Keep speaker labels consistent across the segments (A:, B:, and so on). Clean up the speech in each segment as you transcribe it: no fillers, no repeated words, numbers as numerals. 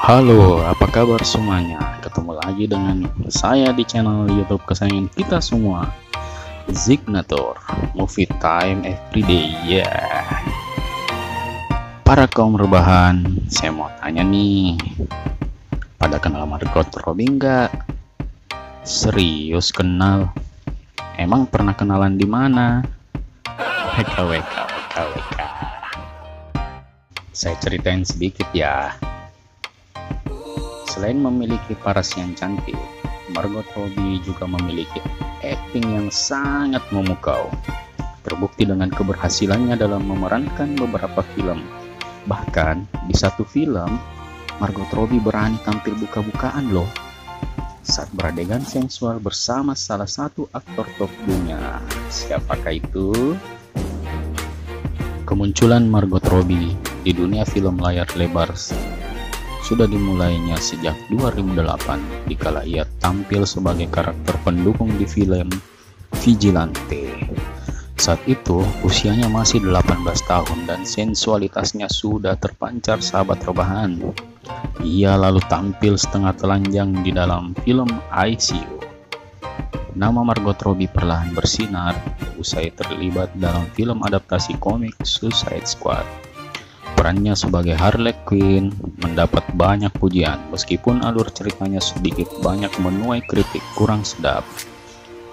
A: Halo, apa kabar semuanya? Ketemu lagi dengan saya di channel YouTube kesayangan kita semua, Zignator Movie Time Everyday. Para kaum rebahan, saya mau tanya nih, pada kenal Margot Robbie nggak? Serius kenal? Emang pernah kenalan di mana? WKWK. Saya ceritain sedikit ya. Selain memiliki paras yang cantik, Margot Robbie juga memiliki akting yang sangat memukau. Terbukti dengan keberhasilannya dalam memerankan beberapa film. Bahkan di satu film, Margot Robbie berani tampil buka-bukaan loh, saat beradegan sensual bersama salah satu aktor top dunia. Siapakah itu? Kemunculan Margot Robbie di dunia film layar lebar sudah dimulainya sejak 2008 dikala ia tampil sebagai karakter pendukung di film Vigilante. Saat itu usianya masih 18 tahun dan sensualitasnya sudah terpancar sahabat rebahan. Ia lalu tampil setengah telanjang di dalam film ICU. Nama Margot Robbie perlahan bersinar usai terlibat dalam film adaptasi komik Suicide Squad. Perannya sebagai Harley Quinn mendapat banyak pujian, meskipun alur ceritanya sedikit banyak menuai kritik kurang sedap.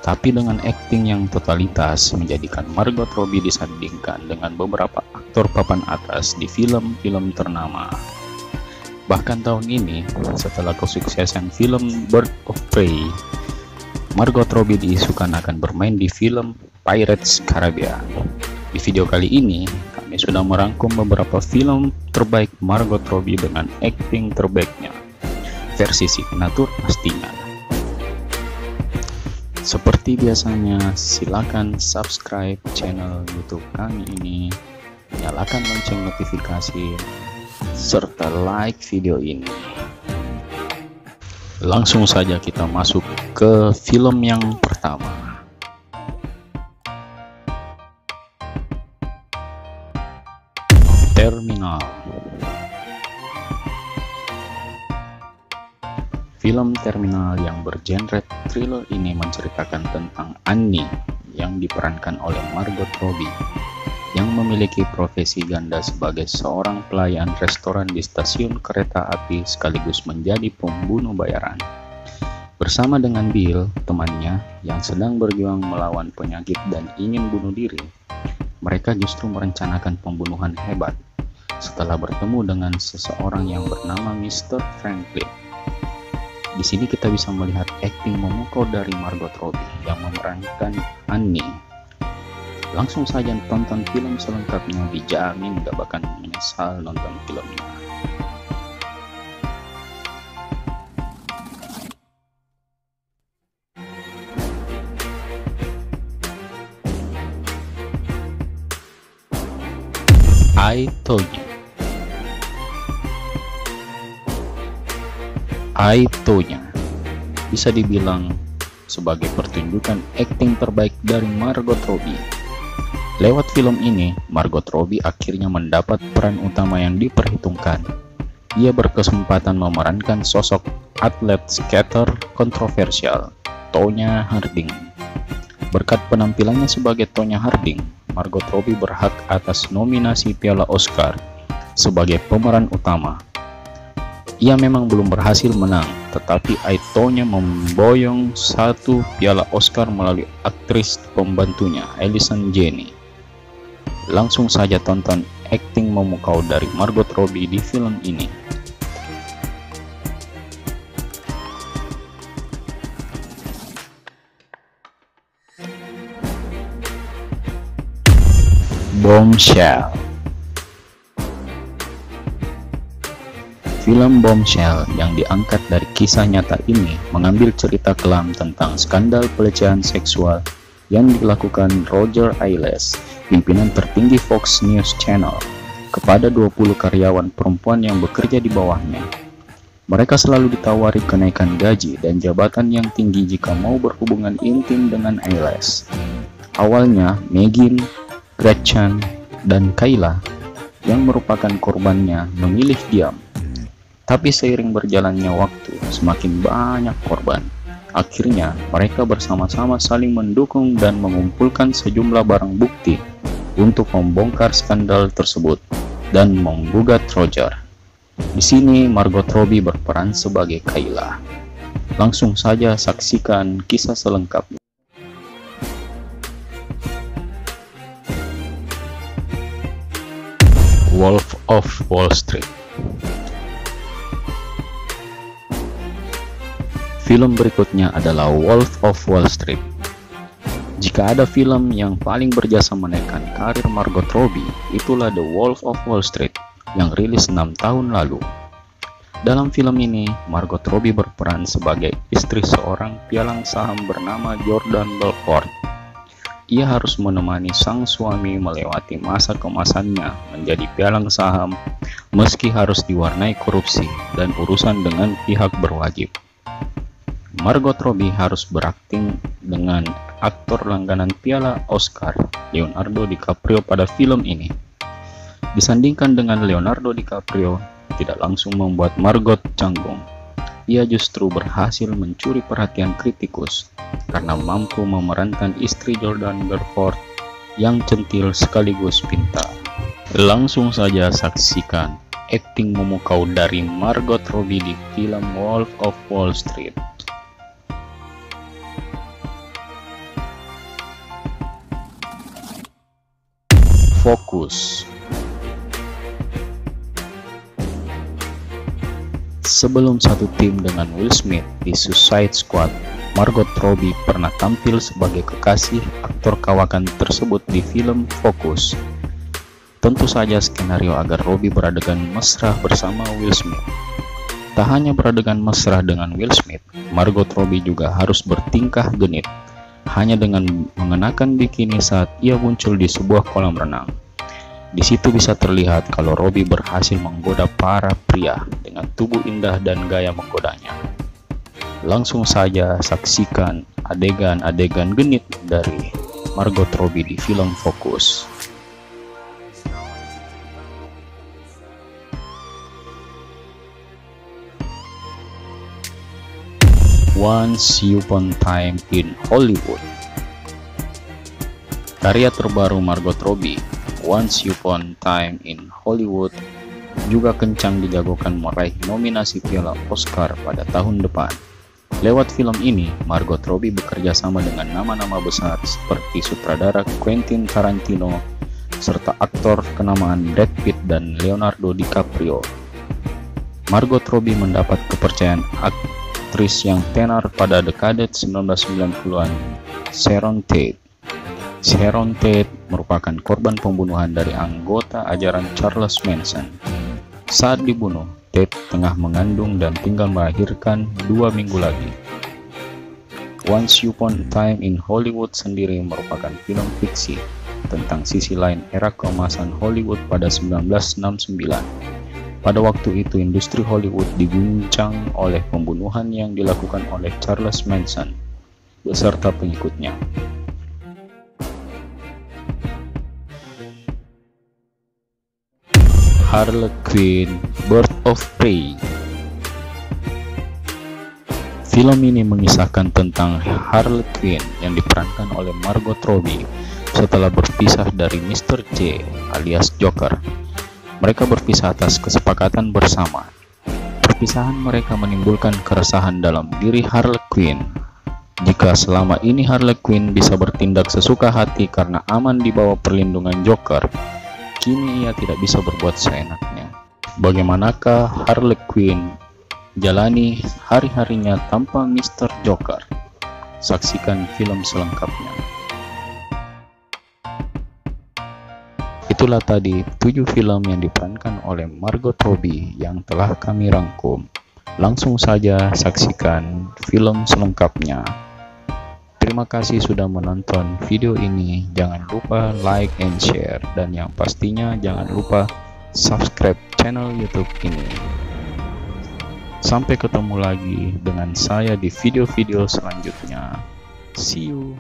A: Tapi dengan akting yang totalitas menjadikan Margot Robbie disandingkan dengan beberapa aktor papan atas di film-film ternama. Bahkan tahun ini, setelah kesuksesan film Birds of Prey, Margot Robbie diisukan akan bermain di film Pirates Caribbean. Di video kali ini, kami sudah merangkum beberapa film terbaik Margot Robbie dengan akting terbaiknya, versi signatur pastinya. Seperti biasanya, silakan subscribe channel YouTube kami ini, nyalakan lonceng notifikasi, serta like video ini. Langsung saja kita masuk ke film yang pertama. Terminal. Film Terminal yang bergenre thriller ini menceritakan tentang Annie yang diperankan oleh Margot Robbie yang memiliki profesi ganda sebagai seorang pelayan restoran di stasiun kereta api sekaligus menjadi pembunuh bayaran. Bersama dengan Bill, temannya yang sedang berjuang melawan penyakit dan ingin bunuh diri, mereka justru merencanakan pembunuhan hebat setelah bertemu dengan seseorang yang bernama Mr. Franklin. Di sini kita bisa melihat akting memukau dari Margot Robbie yang memerankan Annie. Langsung saja tonton film selengkapnya, dijamin gak bakal menyesal nonton filmnya. I Told You bisa dibilang sebagai pertunjukan akting terbaik dari Margot Robbie. Lewat film ini, Margot Robbie akhirnya mendapat peran utama yang diperhitungkan. Ia berkesempatan memerankan sosok atlet skater kontroversial, Tonya Harding. Berkat penampilannya sebagai Tonya Harding, Margot Robbie berhak atas nominasi Piala Oscar sebagai pemeran utama. Ia memang belum berhasil menang, tetapi Tonya memboyong satu piala Oscar melalui aktris pembantunya, Allison Janney. Langsung saja tonton akting memukau dari Margot Robbie di film ini. Bombshell. Film Bombshell yang diangkat dari kisah nyata ini mengambil cerita kelam tentang skandal pelecehan seksual yang dilakukan Roger Ailes, pimpinan tertinggi Fox News Channel, kepada 20 karyawan perempuan yang bekerja di bawahnya. Mereka selalu ditawari kenaikan gaji dan jabatan yang tinggi jika mau berhubungan intim dengan Ailes. Awalnya, Megan, Gretchen, dan Kayla yang merupakan korbannya memilih diam. Tapi seiring berjalannya waktu, semakin banyak korban. Akhirnya, mereka bersama-sama saling mendukung dan mengumpulkan sejumlah barang bukti untuk membongkar skandal tersebut dan menggugat Roger. Di sini Margot Robbie berperan sebagai Kayla. Langsung saja saksikan kisah selengkapnya. Wolf of Wall Street. Film berikutnya adalah Wolf of Wall Street. Jika ada film yang paling berjasa menaikkan karir Margot Robbie, itulah The Wolf of Wall Street yang rilis 6 tahun lalu. Dalam film ini, Margot Robbie berperan sebagai istri seorang pialang saham bernama Jordan Belfort. Ia harus menemani sang suami melewati masa kemasannya menjadi pialang saham, meski harus diwarnai korupsi dan urusan dengan pihak berwajib. Margot Robbie harus berakting dengan aktor langganan piala Oscar, Leonardo DiCaprio pada film ini. Disandingkan dengan Leonardo DiCaprio, tidak langsung membuat Margot canggung. Ia justru berhasil mencuri perhatian kritikus karena mampu memerankan istri Jordan Belfort yang centil sekaligus pintar. Langsung saja saksikan akting memukau dari Margot Robbie di film Wolf of Wall Street. Fokus. Sebelum satu tim dengan Will Smith di Suicide Squad, Margot Robbie pernah tampil sebagai kekasih aktor kawakan tersebut di film Fokus. Tentu saja skenario agar Robbie beradegan mesra bersama Will Smith. Tak hanya beradegan mesra dengan Will Smith, Margot Robbie juga harus bertingkah genit hanya dengan mengenakan bikini saat ia muncul di sebuah kolam renang. Di situ bisa terlihat kalau Robbie berhasil menggoda para pria dengan tubuh indah dan gaya menggodanya. Langsung saja saksikan adegan-adegan genit dari Margot Robbie di film Fokus. Once Upon a Time in Hollywood. Karya terbaru Margot Robbie, Once Upon a Time in Hollywood, juga kencang dijagokan meraih nominasi piala Oscar pada tahun depan. Lewat film ini, Margot Robbie bekerja sama dengan nama-nama besar seperti sutradara Quentin Tarantino, serta aktor kenamaan Brad Pitt dan Leonardo DiCaprio. Margot Robbie mendapat kepercayaan aktris yang tenar pada dekade 1990-an, Sharon Tate. Sharon Tate merupakan korban pembunuhan dari anggota ajaran Charles Manson. Saat dibunuh, Tate tengah mengandung dan tinggal melahirkan 2 minggu lagi. Once Upon a Time in Hollywood sendiri merupakan film fiksi tentang sisi lain era keemasan Hollywood pada 1969. Pada waktu itu, industri Hollywood diguncang oleh pembunuhan yang dilakukan oleh Charles Manson beserta pengikutnya. Harley Quinn, Birds of Prey. Film ini mengisahkan tentang Harley Quinn yang diperankan oleh Margot Robbie setelah berpisah dari Mr. J alias Joker. Mereka berpisah atas kesepakatan bersama. Perpisahan mereka menimbulkan keresahan dalam diri Harley Quinn. Jika selama ini Harley Quinn bisa bertindak sesuka hati karena aman di bawah perlindungan Joker, kini ia tidak bisa berbuat seenaknya. Bagaimanakah Harley Quinn jalani hari-harinya tanpa Mr. Joker? Saksikan film selengkapnya. Itulah tadi 7 film yang diperankan oleh Margot Robbie yang telah kami rangkum. Langsung saja saksikan film selengkapnya. Terima kasih sudah menonton video ini. Jangan lupa like and share, dan yang pastinya jangan lupa subscribe channel YouTube ini. Sampai ketemu lagi dengan saya di video-video selanjutnya. See you.